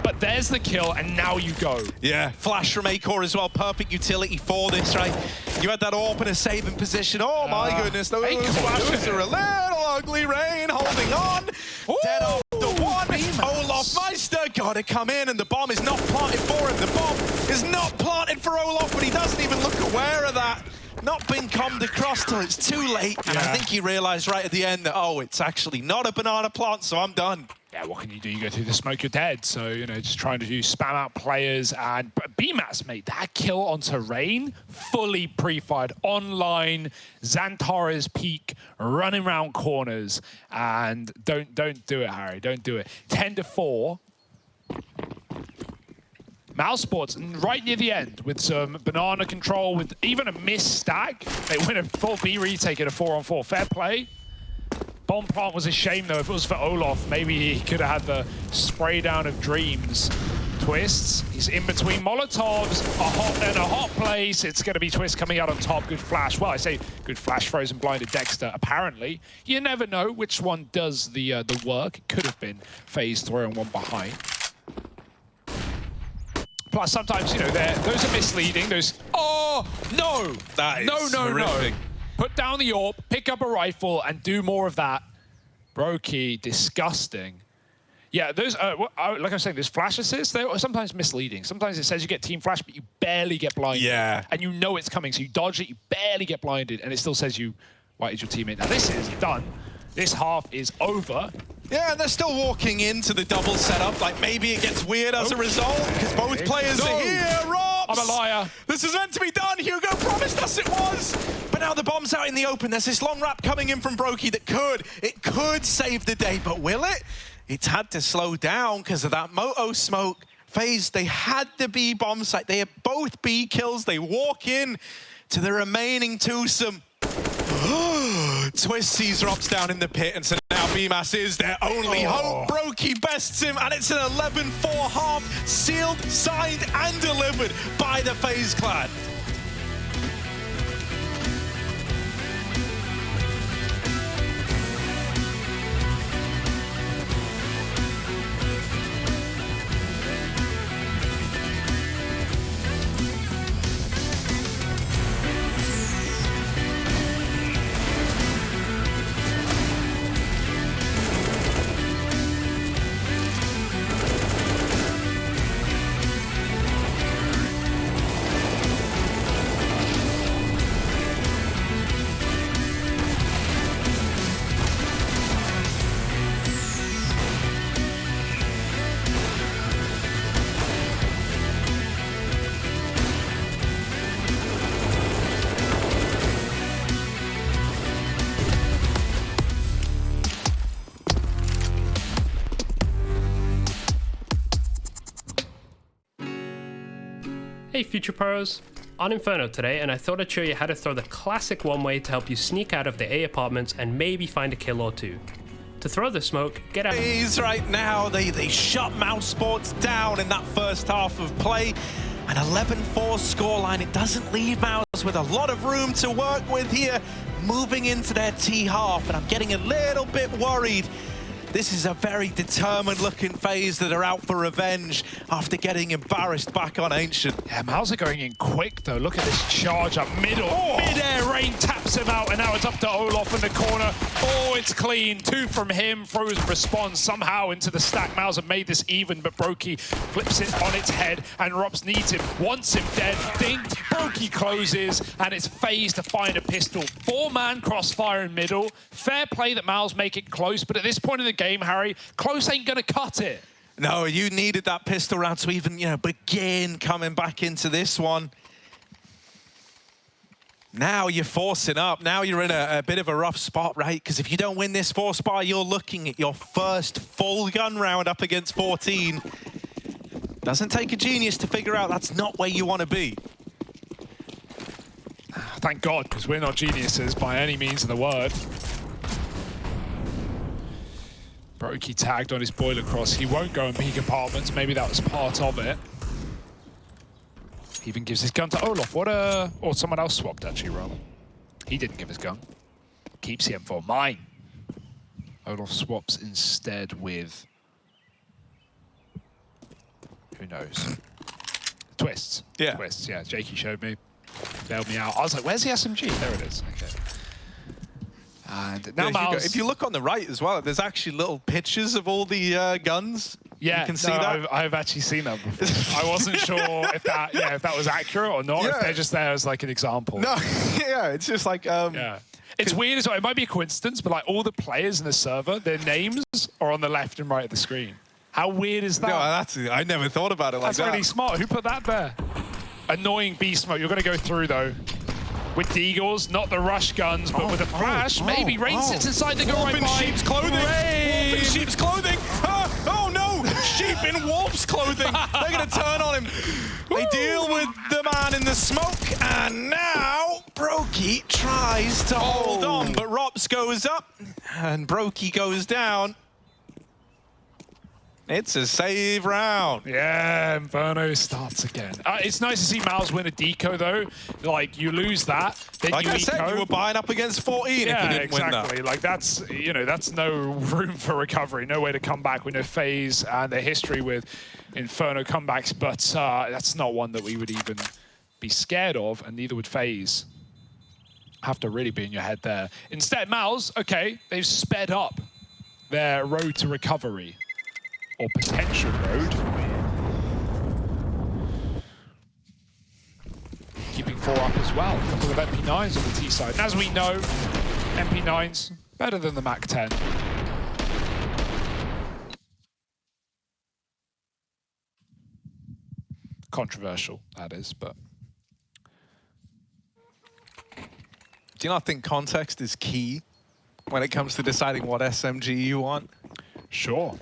A: But there's the kill, and now you go. Yeah,
B: flash from acoR as well. Perfect utility for this, right? You had that AWP in a saving position. Oh my goodness, those flashes are a little ugly. Rain holding on. Ooh. Dead off the one. olofmeister got to come in, and the bomb is not planted for him. The bomb is not planted for olof, but he doesn't even look aware of that. Not been commed across till it's too late. And I think he realized right at the end that, oh, it's actually not a banana plant, so I'm done.
A: Yeah, what can you do? You go through the smoke, you're dead. So, you know, just trying to spam out players. And bmas, mate, that kill onto Rain, fully pre-fired, online, Xantare's peak, running around corners. And don't do it, Harry, don't do it. 10-4. mousesports right near the end with some banana control, with even a missed stack. They win a full B retake at a 4-on-4. Fair play. Bomb plant was a shame, though. If it was for olof, maybe he could have had the spray down of dreams. Twistzz, he's in between Molotovs, a hot place. It's going to be Twistzz coming out on top. Good flash. Well, I say good flash, frozen blinded Dexter. Apparently, you never know which one does the work. It could have been FaZe throwing one behind. Plus, sometimes, you know, those are misleading. Those, oh, no!
B: That is horrific.
A: Put down the AWP, pick up a rifle, and do more of that. broky, disgusting. Yeah, those, like I was saying, those flash assists, they're sometimes misleading. Sometimes it says you get team flash, but you barely get blinded.
B: Yeah.
A: And you know it's coming, so you dodge it, you barely get blinded, and it still says you whited your teammate. Now, this is done. This half is over.
B: Yeah, and they're still walking into the double setup. Like, maybe it gets weird as a result, because both players are here. ropz!
A: I'm a liar.
B: This is meant to be done. Hugo promised us it was. But now the bomb's out in the open. There's this long wrap coming in from broky that could save the day. But will it? It's had to slow down because of that moto smoke. FaZe, they had the B bomb site. They had both B kills. They walk in to the remaining twosome. Twistzz sees ropz down in the pit, and so now bmas is their only hope. broky bests him, and it's an 11-4 half, sealed, signed, and delivered by the FaZe clan.
C: Hey Future Pros, on Inferno today, and I thought I'd show you how to throw the classic one way to help you sneak out of the A apartments and maybe find a kill or two. To throw the smoke, get out.
B: Right now, they shut mousesports down in that first half of play. An 11-4 scoreline. It doesn't leave Mouse with a lot of room to work with here, moving into their T half, and I'm getting a little bit worried. This is a very determined-looking FaZe that are out for revenge after getting embarrassed back on Ancient.
A: Yeah, Mouse are going in quick, though. Look at this charge up middle. Oh. Mid-air rain taps him out, and now it's up to Olof in the corner. Oh, it's clean. 2 from him. Frozen responds somehow into the stack. Mouse have made this even, but broky flips it on its head, and ropz needs him, wants him dead. Dinked. broky closes, and it's FaZe to find a pistol. 4-man crossfire in middle. Fair play that Mouse make it close, but at this point in the game, Harry, close ain't gonna cut it.
B: No, you needed that pistol round to even, begin coming back into this one. Now you're forcing up. Now you're in a bit of a rough spot, right? Because if you don't win this 4-spy, you're looking at your first full gun round up against 14. Doesn't take a genius to figure out that's not where you want to be.
A: Thank God, because we're not geniuses by any means of the word. broky tagged on his boiler cross. He won't go and peek apartments. Maybe that was part of it. He even gives his gun to Olof. Or someone else swapped, actually, rather. He didn't give his gun. Keeps the M4. Mine. Olof swaps instead with... who knows? Twistzz.
B: Yeah.
A: Twistzz, yeah. Jakey showed me. Bailed me out. I was like, where's the SMG? There it is. Okay. And now Mouse...
B: if you look on the right as well, there's actually little pictures of all the guns.
A: Yeah,
B: you can see that.
A: I've actually seen that before. I wasn't sure if that was accurate or not. Yeah. If they're just there as like an example.
B: No, yeah, it's just like
A: yeah. It's weird as well. It might be a coincidence, but like all the players in the server, their names are on the left and right of the screen. How weird is that?
B: No, I never thought about it like that.
A: That's really smart. Who put that there? Annoying beast mode. You're gonna go through though. With Deagles, not the rush guns, but with a flash, maybe Rain sits inside the go right by.
B: Sheep's clothing. Wolf in sheep's clothing. Oh no! Sheep in wolf's clothing. They're gonna turn on him. They deal with the man in the smoke, and now broky tries to hold on, but ropz goes up, and broky goes down. It's a save round.
A: Yeah, Inferno starts again. It's nice to see Mouse win a deco though. Like you lose that, then
B: like
A: you
B: I said, you were buying up against 14 if you didn't win that.
A: Like that's that's no room for recovery, no way to come back. We know FaZe and their history with Inferno comebacks, but that's not one that we would even be scared of, and neither would FaZe. Have to really be in your head there. Instead, Mouse, okay, they've sped up their road to recovery. Or potential road. Keeping 4 up as well. A couple of MP9s on the T side. And as we know, MP9s better than the Mac 10. Controversial, that is, but...
B: Do you not think context is key when it comes to deciding what SMG you want?
A: Sure.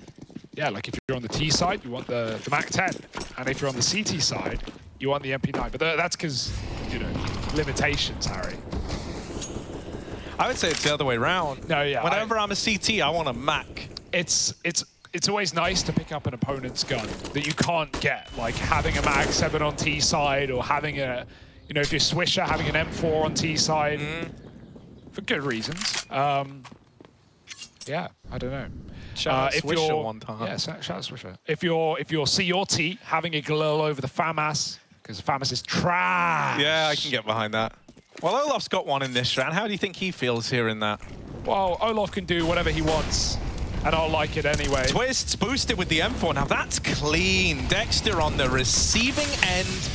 A: Yeah, like if you're on the T side, you want the Mac 10. And if you're on the CT side, you want the MP9. But that's because, limitations, Harry.
B: I would say it's the other way around.
A: No, yeah.
B: Whenever I'm a CT, I want a Mac.
A: It's always nice to pick up an opponent's gun that you can't get. Like having a Mag 7 on T side, or having a, if you're Swisher, having an M4 on T side. For good reasons. Yeah, I don't know.
B: Shout out Swisher one time.
A: Yeah, shout out Swisher. If you're CRT, having a glil over the FAMAS, because FAMAS is trash.
B: Yeah, I can get behind that. Well, Olof's got one in this round. How do you think he feels hearing that?
A: Well, Olof can do whatever he wants, and I'll like it anyway.
B: Twistzz boosted with the M4. Now that's clean. Dexter on the receiving end.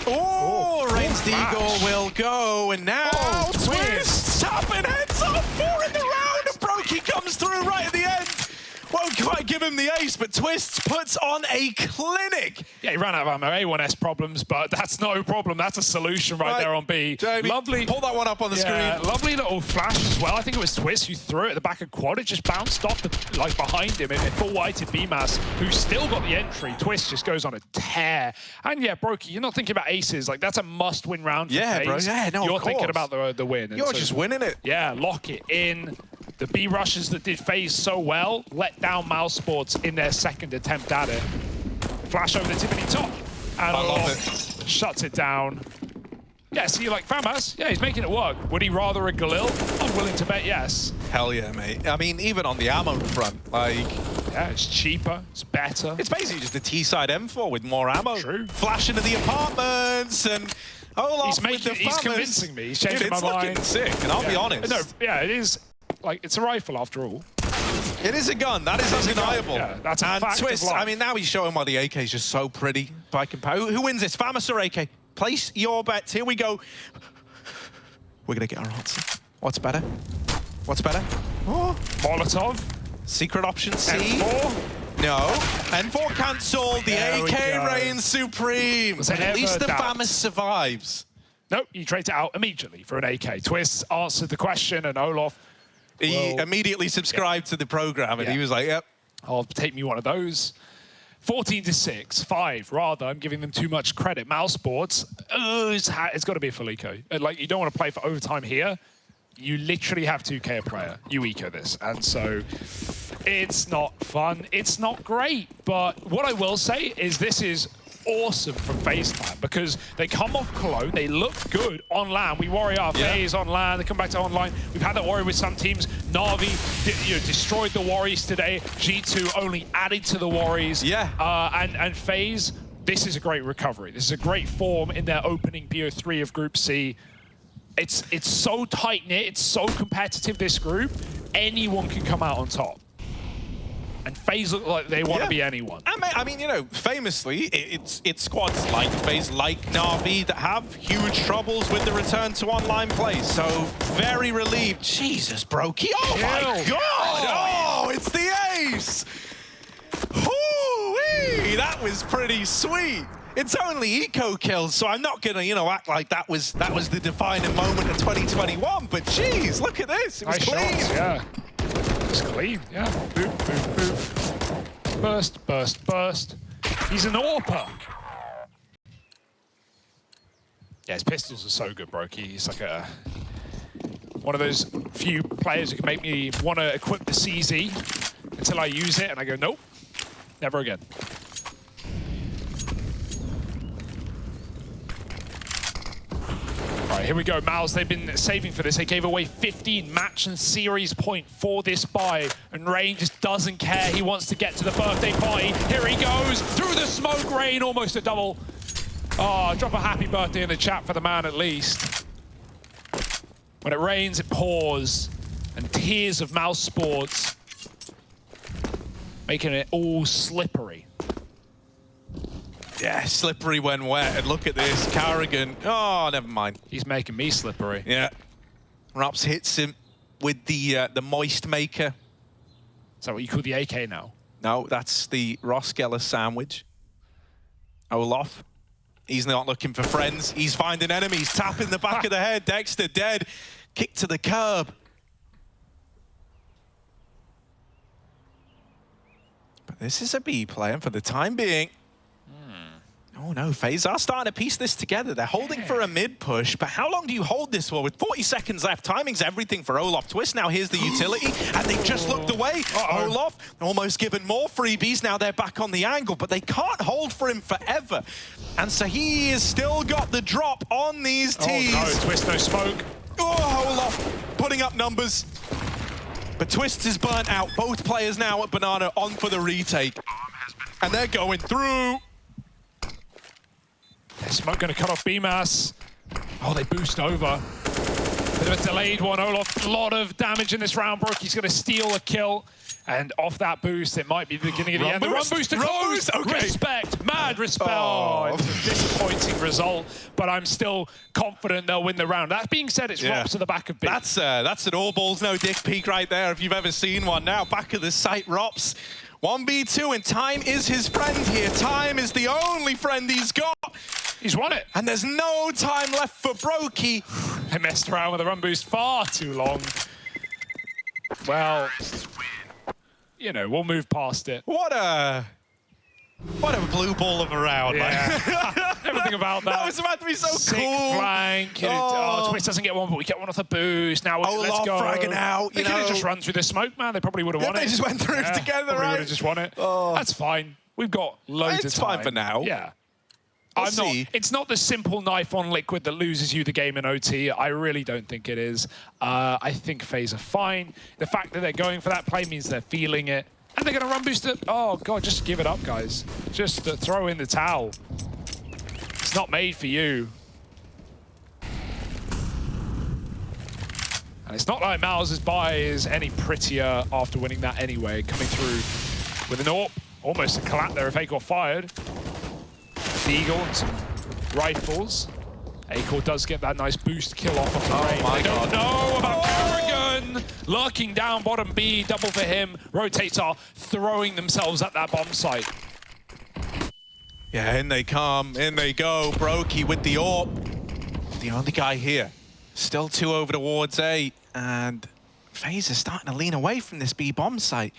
B: Oh, Rain's Deagle will go, and now Twistzz tapping heads off. 4 in the round, and broky comes through right at the end. won't quite give him the ace, but Twistzz puts on a clinic.
A: Yeah, he ran out of ammo. A1S problems, but that's no problem. That's a solution right there on B.
B: Jamie,
A: lovely.
B: pull that one up on the screen.
A: Lovely little flash as well. I think it was Twistzz who threw it at the back of quad. It just bounced off behind him in full whited BMAS, who still got the entry. Twistzz just goes on a tear. And yeah, broky, you're not thinking about aces. Like, that's a must-win round for FaZe.
B: Bro. Yeah, no,
A: you're thinking about the win.
B: You're just winning it.
A: Yeah, lock it in. The B rushes that did FaZe so well let down mousesports in their second attempt at it. Flash over the tippity top. And
B: I love it.
A: Shuts it down. Yeah, see, like FaMAS, yeah, he's making it work. Would he rather a Galil? I'm willing to bet yes.
B: Hell yeah, mate. I mean, even on the ammo front, like...
A: Yeah, it's cheaper, it's better.
B: It's basically just a T-side M4 with more ammo.
A: True.
B: Flash into the apartments and... olofmeister with the
A: he's convincing me. He's changing my mind.
B: It's looking sick, and I'll be honest.
A: No, yeah, it is. Like, it's a rifle after all.
B: It is a gun. That is undeniable.
A: Yeah, that's a fact
B: Twistzz,
A: of life.
B: I mean, now he's showing why the AK is just so pretty by comparison. Who wins this, FaMAS or AK? Place your bets. Here we go. We're going to get our answer. What's better? What's better? Oh.
A: Molotov.
B: Secret option C.
A: N4.
B: No. N4 cancelled. The AK reigns supreme.
A: Was
B: But at least the
A: doubt?
B: FaMAS survives.
A: Nope, you trade it out immediately for an AK. Twistzz answered the question, and olofmeister...
B: He immediately subscribed to the program, and he was like, yep.
A: I'll take me one of those. 14-6, 5 rather. I'm giving them too much credit. mousesports, it's got to be a full eco. Like, you don't want to play for overtime here. You literally have 2K a player. You eco this. And so it's not fun. It's not great. But what I will say is this is awesome from FaZe time because they come off Cologne, they look good on LAN. We worry our FaZe on LAN, they come back to online. We've had that worry with some teams. Na'Vi destroyed the Worries today. G2 only added to the Worries.
B: Yeah.
A: And FaZe, this is a great recovery. This is a great form in their opening BO3 of Group C. It's so tight-knit, it's so competitive, this group. Anyone can come out on top. And FaZe look like they want to be anyone.
B: I mean, you know, famously, it's squads like FaZe, like Na'Vi that have huge troubles with the return to online play. So, very relieved. Jesus, broky. Oh my God! Oh, it's the ace! Hoo-wee! That was pretty sweet. It's only eco kills, so I'm not gonna, you know, act like that was the defining moment of 2021. But geez, look at this. It was clean.
A: Shots, yeah. It's clean, yeah. Boop, boop, boop. Burst, burst, burst. He's an AWPer. Yeah, his pistols are so good, broky. He's like one of those few players who can make me want to equip the CZ until I use it, and I go, nope, never again. All right, here we go. Mouse, they've been saving for this. They gave away 15 match and series point for this buy, and Rain just doesn't care. He wants to get to the birthday party. Here he goes through the smoke. Rain, almost a double. Oh, drop a happy birthday in the chat for the man at least. When it rains, it pours, and tears of mousesports, making it all slippery.
B: Yeah, slippery when wet. And look at this, karrigan. Oh, never mind.
A: He's making me slippery.
B: Yeah. ropz hits him with the moist maker.
A: Is that what you call the AK now?
B: No, that's the Roskella sandwich. Olof. He's not looking for friends. He's finding enemies. Tapping the back of the head. Dexter dead. Kick to the curb. But this is a B player for the time being. Oh no, FaZe are starting to piece this together. They're holding for a mid push, but how long do you hold this for? With 40 seconds left, timing's everything for Olof. Twistzz now here's the utility, and they just looked away. Olof almost given more freebies. Now they're back on the angle, but they can't hold for him forever. And so he has still got the drop on these tees.
A: Oh no, Twistzz, no smoke.
B: Oh, Olof putting up numbers. But Twistzz is burnt out. Both players now at Banana on for the retake. And they're going through.
A: Smoke going to cut off BMAS. Oh, they boost over. Bit of a delayed one. Olof, a lot of damage in this round. Broky's going to steal a kill. And off that boost, it might be the beginning of the end. The run boost to close!
B: Okay.
A: Respect! Mad respect! Oh, it's a disappointing result, but I'm still confident they'll win the round. That being said, it's ropz to the back of B.
B: That's an all balls, no dick peek right there, if you've ever seen one. Now, back of the site, ropz. 1v2, and time is his friend here. Time is the only friend he's got.
A: He's won it.
B: And there's no time left for broky.
A: They messed around with the run boost far too long. Well, you know, we'll move past it.
B: What a blue ball of a round.
A: Yeah. Everything about that.
B: That was about to be so
A: Sick
B: cool.
A: flank. Twistzz doesn't get one, but we get one off the boost. Now let's go.
B: Fragging out,
A: They could have just run through the smoke, man. They probably would have won it.
B: They just went through together,
A: probably
B: right?
A: would have just won it. That's fine. We've got loads of time.
B: It's fine for now.
A: Yeah.
B: We'll see.
A: It's not the simple knife on liquid that loses you the game in OT. I really don't think it is. I think FaZe are fine. The fact that they're going for that play means they're feeling it. And they're going to run boost it. Oh, God, just give it up, guys. Just throw in the towel. It's not made for you. And it's not like Mouse's buy is any prettier after winning that anyway. Coming through with an AWP. Almost a collapse there if acoR fired. Eagle and some rifles. acoR does get that nice boost kill off of the range.
B: My
A: They
B: God.
A: don't know about Karrigan. Lurking down bottom B, double for him. Rotates are throwing themselves at that bomb site.
B: Yeah, in they come, in they go. broky with the AWP. The only guy here. Still 2 over towards A. And FaZe is starting to lean away from this B bomb site.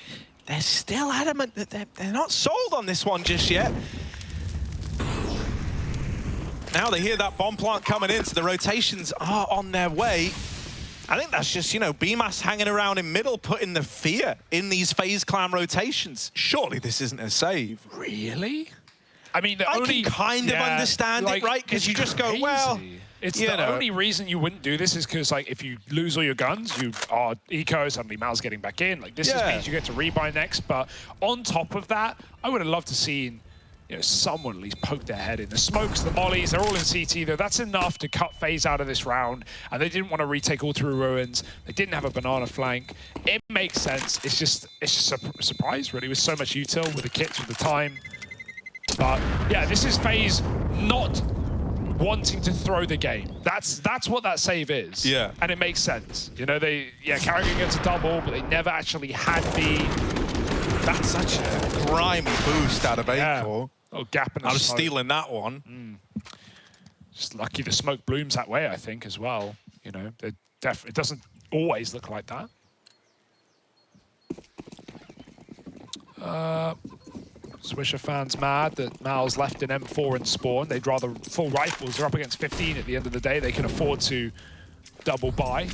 B: They're still adamant that they're not sold on this one just yet. Now they hear that bomb plant coming in, so the rotations are on their way. I think that's just, you know, BMAS hanging around in middle, putting the fear in these FaZe clan rotations. Surely this isn't a save.
A: Really? I mean,
B: I can kind of understand it, right? Because you just go, well,
A: it's the only reason you wouldn't do this is because, like, if you lose all your guns, you are eco, suddenly Mal's getting back in. Like, this just means you get to rebuy next. But on top of that, I would have loved to see, you know, someone at least poke their head in. The smokes, the mollies, they're all in CT though. That's enough to cut FaZe out of this round. And they didn't want to retake all through ruins. They didn't have a banana flank. It makes sense. It's just a surprise, really, with so much util, with the kits, with the time. But yeah, this is FaZe not wanting to throw the game. That's what that save is.
B: Yeah.
A: And it makes sense. You know, Karrigan gets a double, but they never actually had the...
B: That's such a grimy boost out of acoR.
A: Oh, gap in the
B: I was
A: smoke.
B: stealing that one.
A: Just lucky the smoke blooms that way, I think, as well. You know, it doesn't always look like that. Swisher fans mad that Mal's left in M4 and spawn. They'd rather full rifles. They're up against 15 at the end of the day. They can afford to double buy.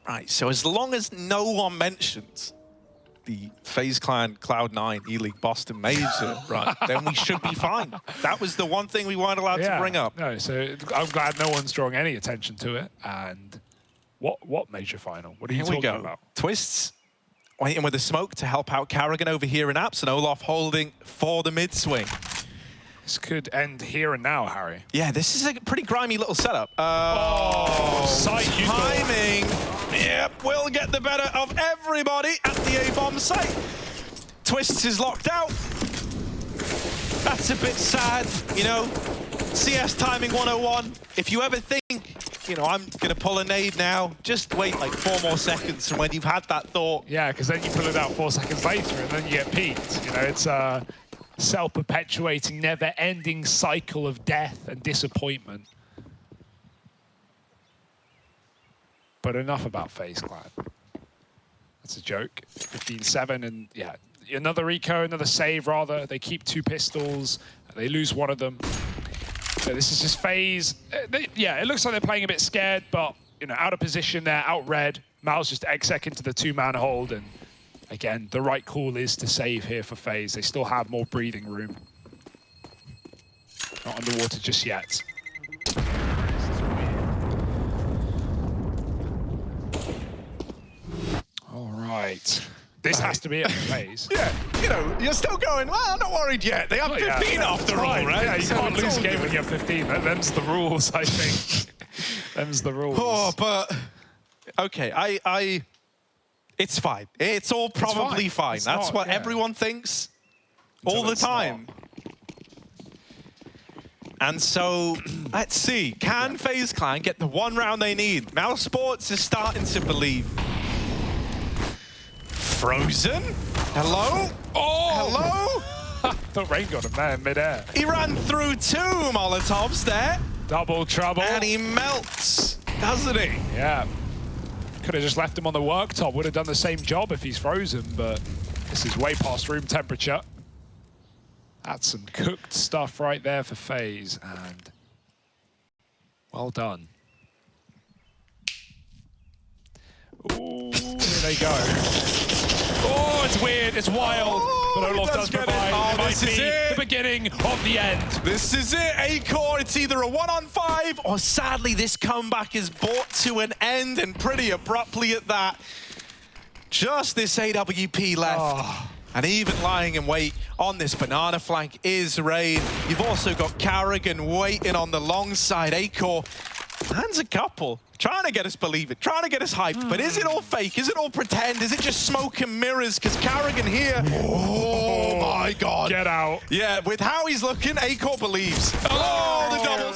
B: Right, so as long as no one mentions the FaZe Clan Cloud9 E-League Boston Major, right, then we should be fine. That was the one thing we weren't allowed to bring up.
A: No, so I'm glad no one's drawing any attention to it. And what major final? What are you talking about?
B: Twistzz waiting with the smoke to help out Karrigan over here in apps, and olof holding for the mid swing.
A: This could end here and now, Harry.
B: Yeah, this is a pretty grimy little setup.
A: Site
B: timing. Yep, we'll get the better of everybody at the A-bomb site. Twistzz is locked out. That's a bit sad, you know. CS timing 101. If you ever think, you know, I'm going to pull a nade now, just wait like 4 more seconds from when you've had that thought.
A: Yeah, because then you pull it out 4 seconds later and then you get peaked. You know, it's a self-perpetuating, never-ending cycle of death and disappointment. But enough about FaZe Clan. That's a joke. 15-7 and, yeah, another eco, another save, rather. They keep 2 pistols. They lose one of them. So this is just FaZe. Yeah, it looks like they're playing a bit scared, but, you know, out of position there, out red. Mal's just exec into the 2-man hold, and again, the right call is to save here for FaZe. They still have more breathing room. Not underwater just yet. wait. This has to be it for FaZe.
B: Yeah, you know, you're still going, well, I'm not worried yet. They have 15 after all, right?
A: Yeah, you
B: So
A: can't
B: it's
A: lose a
B: all
A: game
B: good.
A: when you have 15. Them's the rules, I think. Them's the rules.
B: Oh, but okay, it's fine. It's all probably fine.
A: It's
B: That's
A: not,
B: what
A: yeah.
B: everyone thinks all the
A: it's
B: time. And so, let's see. Can FaZe Clan get the one round they need? mousesports is starting to believe. Frozen? Hello?
A: Oh!
B: Hello?
A: I thought Rain got him there in midair.
B: He ran through 2 Molotovs there,
A: Double trouble.
B: and he melts, doesn't he?
A: Yeah. Could have just left him on the worktop. Would have done the same job if he's frozen, but this is way past room temperature. That's some cooked stuff right there for FaZe, and well done. Ooh, here they go. Oh, it's weird, it's wild, but
B: he
A: Olof
B: does
A: does
B: get it.
A: provide.
B: Oh,
A: It might
B: this is
A: be
B: it.
A: the beginning of the end.
B: This is it, acoR. It's either a 1-on-5 or sadly this comeback is brought to an end, and pretty abruptly at that. Just this AWP left.
A: Oh.
B: And even lying in wait on this banana flank is Rain. You've also got Carrigan waiting on the long side. acoR lands a couple, trying to get us believing, trying to get us hyped. But is it all fake? Is it all pretend? Is it just smoke and mirrors? Because Carrigan here, oh my God.
A: Get out.
B: Yeah, with how he's looking, acoR believes. Oh, the double.